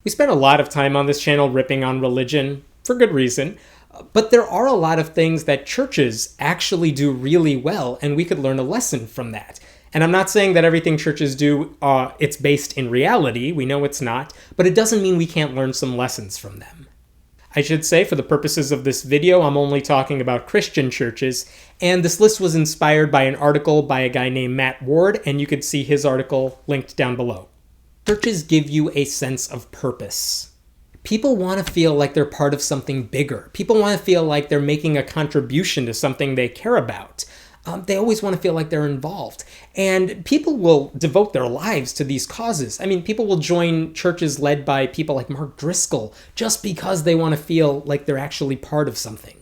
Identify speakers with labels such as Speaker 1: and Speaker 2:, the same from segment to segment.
Speaker 1: We spend a lot of time on this channel ripping on religion, for good reason, but there are a lot of things that churches actually do really well, and we could learn a lesson from that. And I'm not saying that everything churches do, it's based in reality. We know it's not, but it doesn't mean we can't learn some lessons from them. I should say, for the purposes of this video, I'm only talking about Christian churches, and this list was inspired by an article by a guy named Matt Ward, and you could see his article linked down below. Churches give you a sense of purpose. People want to feel like they're part of something bigger. People want to feel like they're making a contribution to something they care about. They always want to feel like they're involved. And people will devote their lives to these causes. I mean, people will join churches led by people like Mark Driscoll just because they want to feel like they're actually part of something.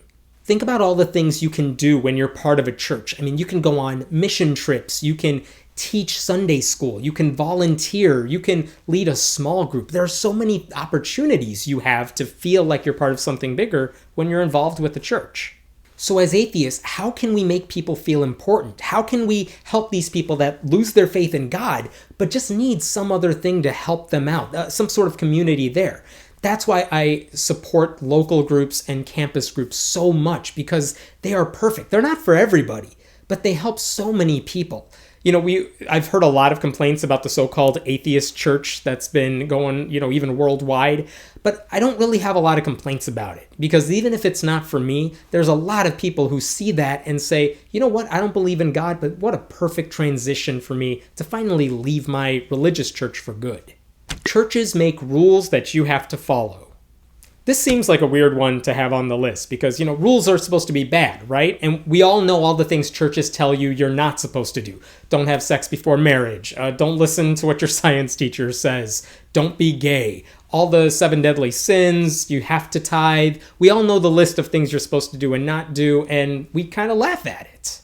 Speaker 1: Think about all the things you can do when you're part of a church. I mean, you can go on mission trips. You can teach Sunday school. You can volunteer. You can lead a small group. There are so many opportunities you have to feel like you're part of something bigger when you're involved with the church. So as atheists, how can we make people feel important? How can we help these people that lose their faith in God, but just need some other thing to help them out, some sort of community there? That's why I support local groups and campus groups so much, because they are perfect. They're not for everybody, but they help so many people. You know, I've heard a lot of complaints about the so-called atheist church that's been going, even worldwide, but I don't really have a lot of complaints about it, because even if it's not for me, there's a lot of people who see that and say, you know what, I don't believe in God, but what a perfect transition for me to finally leave my religious church for good. Churches make rules that you have to follow. This seems like a weird one to have on the list because, rules are supposed to be bad, right? And we all know all the things churches tell you you're not supposed to do. Don't have sex before marriage. Don't listen to what your science teacher says. Don't be gay. All the 7 deadly sins. You have to tithe. We all know the list of things you're supposed to do and not do, and we kind of laugh at it.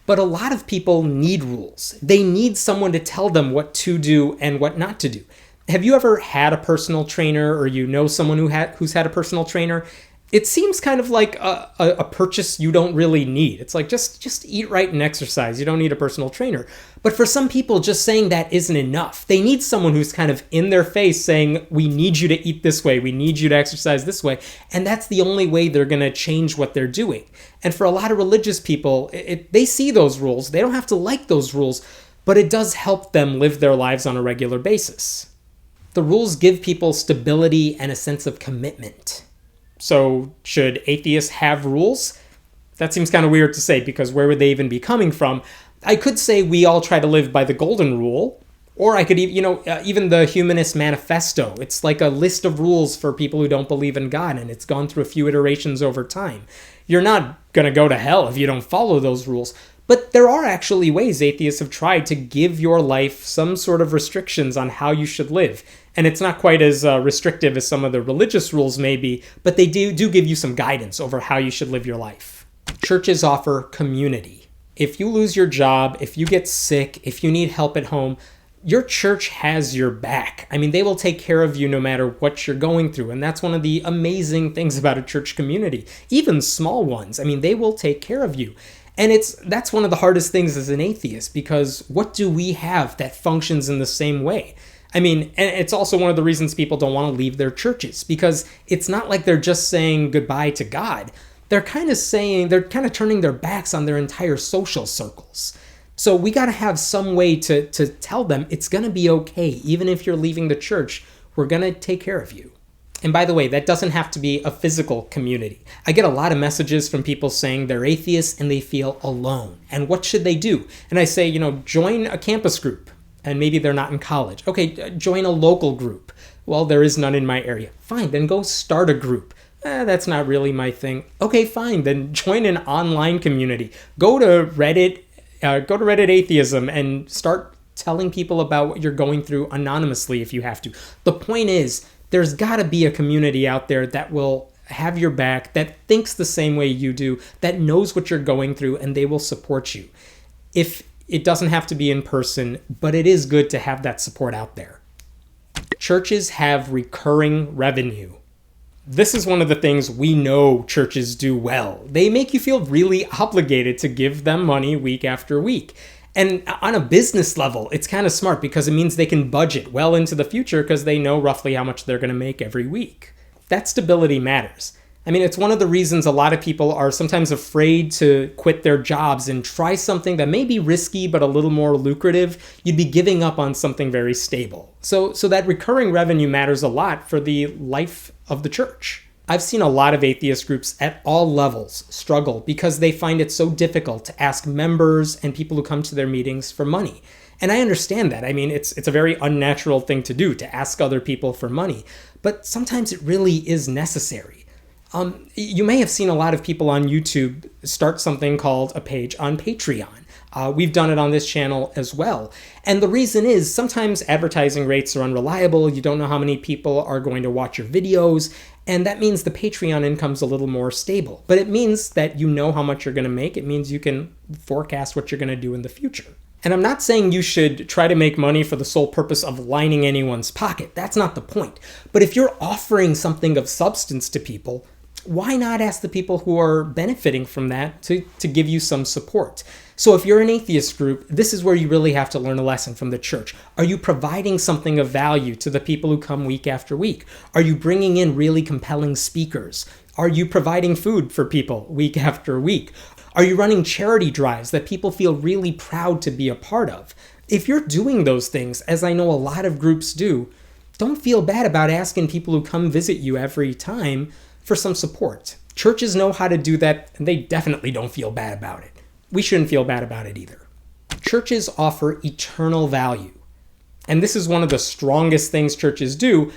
Speaker 1: But a lot of people need rules. They need someone to tell them what to do and what not to do. Have you ever had a personal trainer, or someone who's had a personal trainer? It seems kind of like a purchase you don't really need. It's like, just eat right and exercise. You don't need a personal trainer. But for some people, just saying that isn't enough. They need someone who's kind of in their face saying, we need you to eat this way. We need you to exercise this way. And that's the only way they're going to change what they're doing. And for a lot of religious people, they see those rules. They don't have to like those rules, but it does help them live their lives on a regular basis. The rules give people stability and a sense of commitment. So should atheists have rules? That seems kind of weird to say, because where would they even be coming from? I could say we all try to live by the golden rule, or I could even the Humanist Manifesto. It's like a list of rules for people who don't believe in God, and it's gone through a few iterations over time. You're not going to go to hell if you don't follow those rules. But there are actually ways atheists have tried to give your life some sort of restrictions on how you should live. And it's not quite as restrictive as some of the religious rules may be, but they do give you some guidance over how you should live your life. Churches offer community. If you lose your job, if you get sick, if you need help at home, your church has your back. I mean, they will take care of you no matter what you're going through. And that's one of the amazing things about a church community. Even small ones, I mean, they will take care of you. And that's one of the hardest things as an atheist, because what do we have that functions in the same way? I mean, and it's also one of the reasons people don't want to leave their churches, because it's not like they're just saying goodbye to God. They're kind of turning their backs on their entire social circles. So we got to have some way to tell them it's going to be okay. Even if you're leaving the church, we're going to take care of you. And by the way, that doesn't have to be a physical community. I get a lot of messages from people saying they're atheists and they feel alone. And what should they do? And I say, join a campus group. And maybe they're not in college. Okay, join a local group. Well, there is none in my area. Fine, then go start a group. That's not really my thing. Okay, fine, then join an online community. Go to Reddit Atheism and start telling people about what you're going through anonymously if you have to. The point is, there's got to be a community out there that will have your back, that thinks the same way you do, that knows what you're going through, and they will support you. If it doesn't have to be in person, but it is good to have that support out there. Churches have recurring revenue. This is one of the things we know churches do well. They make you feel really obligated to give them money week after week. And on a business level, it's kind of smart because it means they can budget well into the future because they know roughly how much they're going to make every week. That stability matters. I mean, it's one of the reasons a lot of people are sometimes afraid to quit their jobs and try something that may be risky but a little more lucrative. You'd be giving up on something very stable. So that recurring revenue matters a lot for the life of the church. I've seen a lot of atheist groups at all levels struggle because they find it so difficult to ask members and people who come to their meetings for money. And I understand that. I mean, it's a very unnatural thing to do, to ask other people for money. But sometimes it really is necessary. You may have seen a lot of people on YouTube start something called a page on Patreon. We've done it on this channel as well. And the reason is sometimes advertising rates are unreliable. You don't know how many people are going to watch your videos. And that means the Patreon income's a little more stable. But it means that you know how much you're going to make. It means you can forecast what you're going to do in the future. And I'm not saying you should try to make money for the sole purpose of lining anyone's pocket. That's not the point. But if you're offering something of substance to people, why not ask the people who are benefiting from that to give you some support? So if you're an atheist group, this is where you really have to learn a lesson from the church. Are you providing something of value to the people who come week after week? Are you bringing in really compelling speakers? Are you providing food for people week after week? Are you running charity drives that people feel really proud to be a part of? If you're doing those things, as I know a lot of groups do, don't feel bad about asking people who come visit you every time for some support. Churches know how to do that, and they definitely don't feel bad about it. We shouldn't feel bad about it either. Churches offer eternal value. And this is one of the strongest things churches do,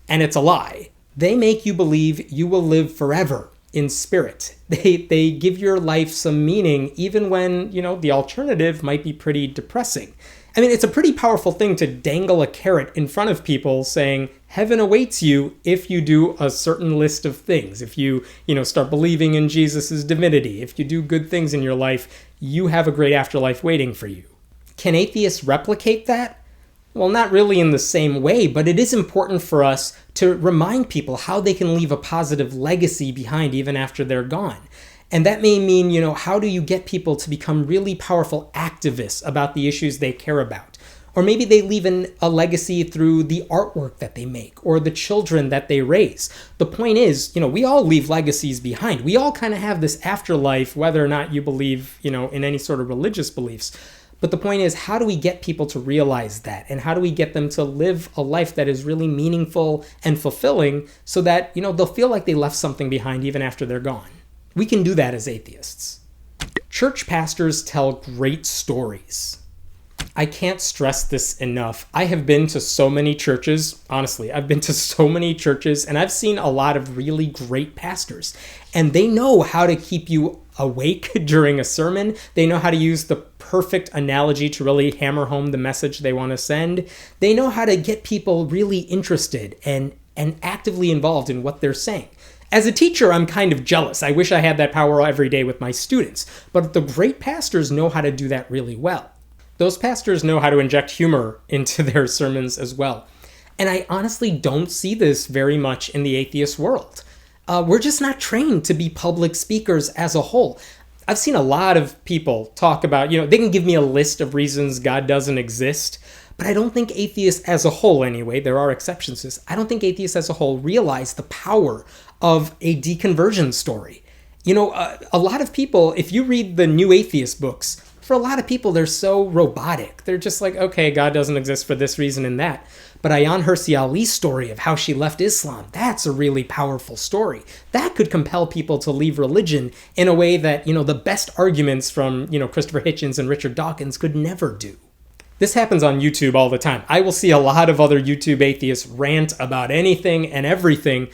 Speaker 1: and it's a lie. They make you believe you will live forever in spirit. They give your life some meaning, even when, the alternative might be pretty depressing. I mean, it's a pretty powerful thing to dangle a carrot in front of people saying, heaven awaits you if you do a certain list of things. If you, start believing in Jesus' divinity, if you do good things in your life, you have a great afterlife waiting for you. Can atheists replicate that? Well, not really in the same way, but it is important for us to remind people how they can leave a positive legacy behind even after they're gone. And that may mean, how do you get people to become really powerful activists about the issues they care about? Or maybe they leave a legacy through the artwork that they make or the children that they raise. The point is, we all leave legacies behind. We all kind of have this afterlife, whether or not you believe, in any sort of religious beliefs. But the point is, how do we get people to realize that? And how do we get them to live a life that is really meaningful and fulfilling so that, they'll feel like they left something behind even after they're gone? We can do that as atheists. Church pastors tell great stories. I can't stress this enough. I have been to so many churches. Honestly, I've been to so many churches, and I've seen a lot of really great pastors. And they know how to keep you awake during a sermon. They know how to use the perfect analogy to really hammer home the message they want to send. They know how to get people really interested and actively involved in what they're saying. As a teacher, I'm kind of jealous. I wish I had that power every day with my students. But the great pastors know how to do that really well. Those pastors know how to inject humor into their sermons as well. And I honestly don't see this very much in the atheist world. We're just not trained to be public speakers as a whole. I've seen a lot of people talk about, they can give me a list of reasons God doesn't exist, but I don't think atheists as a whole anyway, there are exceptions to this, I don't think atheists as a whole realize the power of a deconversion story. A lot of people, if you read the new atheist books, for a lot of people, they're so robotic. They're just like, okay, God doesn't exist for this reason and that. But Ayaan Hirsi Ali's story of how she left Islam, that's a really powerful story. That could compel people to leave religion in a way that, the best arguments from, Christopher Hitchens and Richard Dawkins could never do. This happens on YouTube all the time. I will see a lot of other YouTube atheists rant about anything and everything,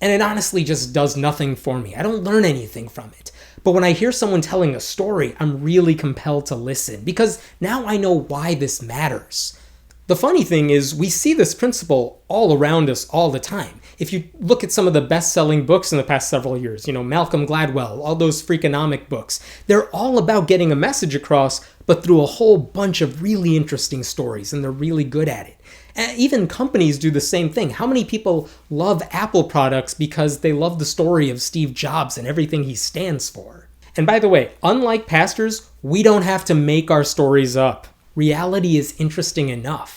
Speaker 1: and it honestly just does nothing for me. I don't learn anything from it. But when I hear someone telling a story, I'm really compelled to listen because now I know why this matters. The funny thing is we see this principle all around us all the time. If you look at some of the best-selling books in the past several years, Malcolm Gladwell, all those Freakonomic books, they're all about getting a message across, but through a whole bunch of really interesting stories, and they're really good at it. And even companies do the same thing. How many people love Apple products because they love the story of Steve Jobs and everything he stands for? And by the way, unlike pastors, we don't have to make our stories up. Reality is interesting enough.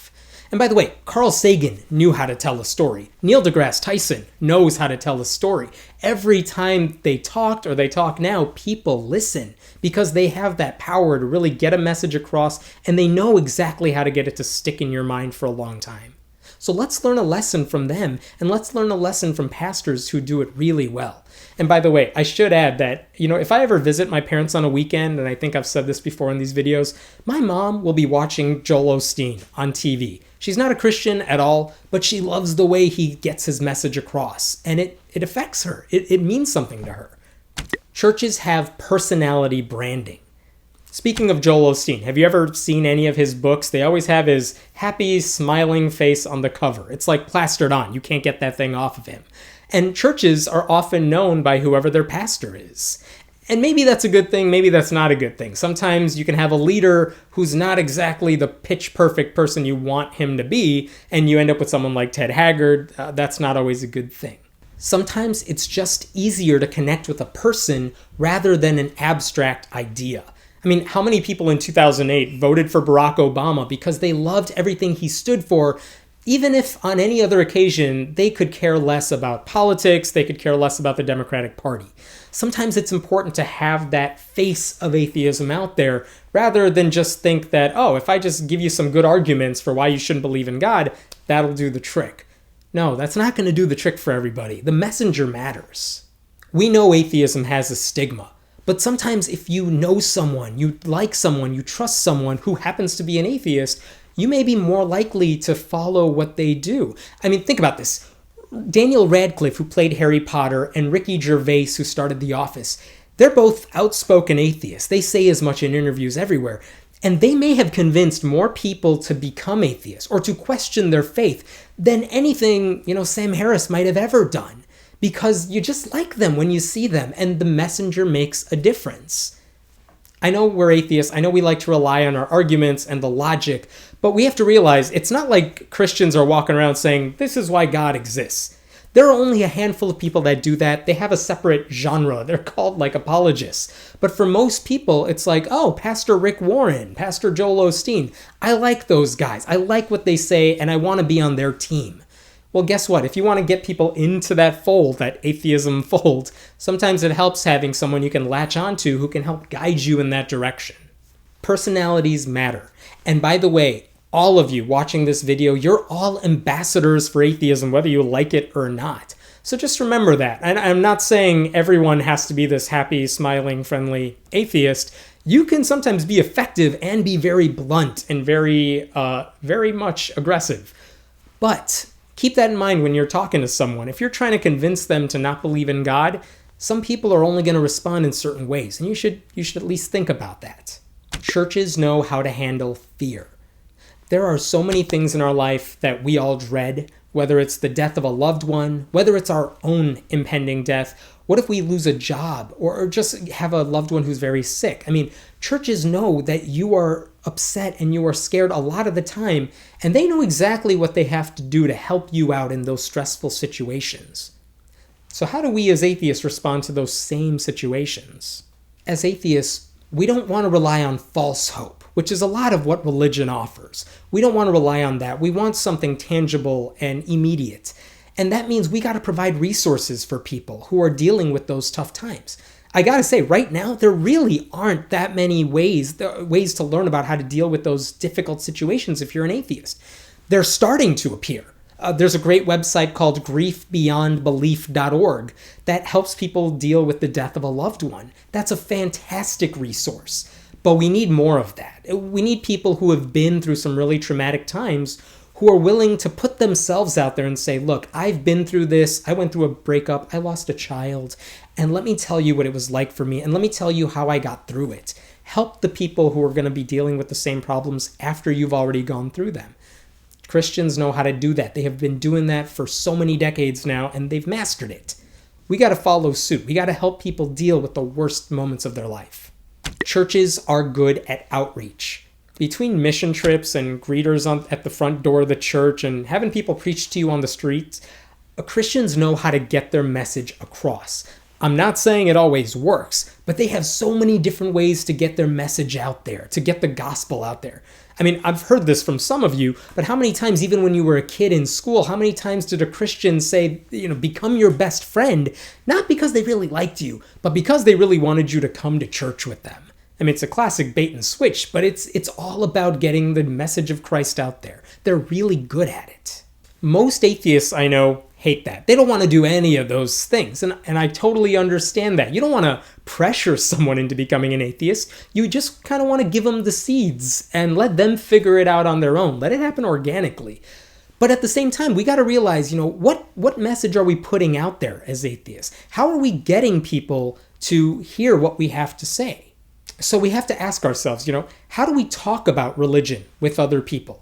Speaker 1: And by the way, Carl Sagan knew how to tell a story. Neil deGrasse Tyson knows how to tell a story. Every time they talked or they talk now, people listen because they have that power to really get a message across, and they know exactly how to get it to stick in your mind for a long time. So let's learn a lesson from them, and let's learn a lesson from pastors who do it really well. And by the way, I should add that, if I ever visit my parents on a weekend, and I think I've said this before in these videos, my mom will be watching Joel Osteen on TV. She's not a Christian at all, but she loves the way he gets his message across, and it affects her. It means something to her. Churches have personality branding. Speaking of Joel Osteen, have you ever seen any of his books? They always have his happy, smiling face on the cover. It's like plastered on. You can't get that thing off of him. And churches are often known by whoever their pastor is. And maybe that's a good thing, maybe that's not a good thing. Sometimes you can have a leader who's not exactly the pitch-perfect person you want him to be, and you end up with someone like Ted Haggard. That's not always a good thing. Sometimes it's just easier to connect with a person rather than an abstract idea. I mean, how many people in 2008 voted for Barack Obama because they loved everything he stood for, even if on any other occasion they could care less about politics, they could care less about the Democratic Party. Sometimes it's important to have that face of atheism out there rather than just think that, if I just give you some good arguments for why you shouldn't believe in God, that'll do the trick. No, that's not going to do the trick for everybody. The messenger matters. We know atheism has a stigma. But sometimes if you know someone, you like someone, you trust someone who happens to be an atheist, you may be more likely to follow what they do. I mean, think about this. Daniel Radcliffe, who played Harry Potter, and Ricky Gervais, who started The Office, they're both outspoken atheists. They say as much in interviews everywhere. And they may have convinced more people to become atheists or to question their faith than anything, Sam Harris might have ever done. Because you just like them when you see them, and the messenger makes a difference. I know we're atheists, I know we like to rely on our arguments and the logic, but we have to realize it's not like Christians are walking around saying, this is why God exists. There are only a handful of people that do that. They have a separate genre. They're called apologists. But for most people, it's like, Pastor Rick Warren, Pastor Joel Osteen. I like those guys. I like what they say, and I want to be on their team. Well, guess what? If you want to get people into that fold, that atheism fold, sometimes it helps having someone you can latch onto who can help guide you in that direction. Personalities matter. And by the way, all of you watching this video, you're all ambassadors for atheism, whether you like it or not. So just remember that. And I'm not saying everyone has to be this happy, smiling, friendly atheist. You can sometimes be effective and be very blunt and very much aggressive. But keep that in mind when you're talking to someone. If you're trying to convince them to not believe in God, some people are only going to respond in certain ways, and you should at least think about that. Churches know how to handle fear. There are so many things in our life that we all dread, whether it's the death of a loved one, whether it's our own impending death. What if we lose a job or just have a loved one who's very sick? I mean, churches know that you are upset and you are scared a lot of the time, and they know exactly what they have to do to help you out in those stressful situations. So how do we as atheists respond to those same situations? As atheists, we don't want to rely on false hope, which is a lot of what religion offers. We don't want to rely on that. We want something tangible and immediate. And that means we got to provide resources for people who are dealing with those tough times. I got to say, right now, there really aren't that many ways to learn about how to deal with those difficult situations if you're an atheist. They're starting to appear. There's a great website called griefbeyondbelief.org that helps people deal with the death of a loved one. That's a fantastic resource. But we need more of that. We need people who have been through some really traumatic times who are willing to put themselves out there and say, look, I've been through this. I went through a breakup. I lost a child. And let me tell you what it was like for me. And let me tell you how I got through it. Help the people who are going to be dealing with the same problems after you've already gone through them. Christians know how to do that. They have been doing that for so many decades now, and they've mastered it. We got to follow suit. We got to help people deal with the worst moments of their life. Churches are good at outreach. Between mission trips and greeters at the front door of the church and having people preach to you on the streets, Christians know how to get their message across. I'm not saying it always works, but they have so many different ways to get their message out there, to get the gospel out there. I mean, I've heard this from some of you, but how many times, even when you were a kid in school, how many times did a Christian say, become your best friend, not because they really liked you, but because they really wanted you to come to church with them? I mean, it's a classic bait and switch, but it's all about getting the message of Christ out there. They're really good at it. Most atheists I know hate that. They don't want to do any of those things. And I totally understand that. You don't want to pressure someone into becoming an atheist. You just kind of want to give them the seeds and let them figure it out on their own. Let it happen organically. But at the same time, we got to realize, what message are we putting out there as atheists? How are we getting people to hear what we have to say? So we have to ask ourselves, how do we talk about religion with other people?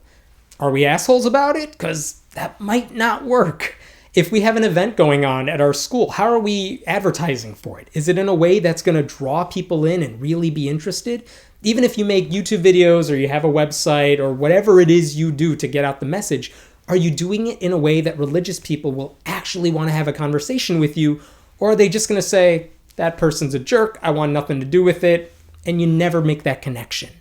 Speaker 1: Are we assholes about it? Because that might not work. If we have an event going on at our school, how are we advertising for it? Is it in a way that's going to draw people in and really be interested? Even if you make YouTube videos or you have a website or whatever it is you do to get out the message, are you doing it in a way that religious people will actually want to have a conversation with you? Or are they just going to say, that person's a jerk, I want nothing to do with it, and you never make that connection?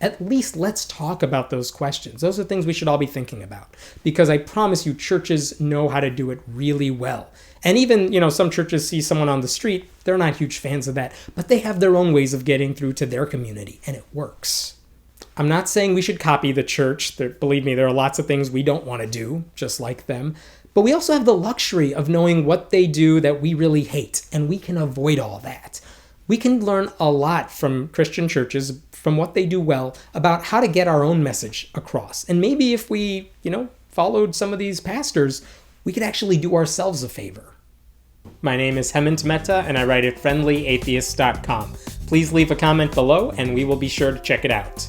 Speaker 1: At least let's talk about those questions. Those are things we should all be thinking about, because I promise you, churches know how to do it really well. And even, some churches see someone on the street, they're not huge fans of that, but they have their own ways of getting through to their community, and it works. I'm not saying we should copy the church. Believe me, there are lots of things we don't want to do, just like them. But we also have the luxury of knowing what they do that we really hate, and we can avoid all that. We can learn a lot from Christian churches, from what they do well, about how to get our own message across. And maybe if we, followed some of these pastors, we could actually do ourselves a favor. My name is Hemant Mehta, and I write at friendlyatheist.com. Please leave a comment below, and we will be sure to check it out.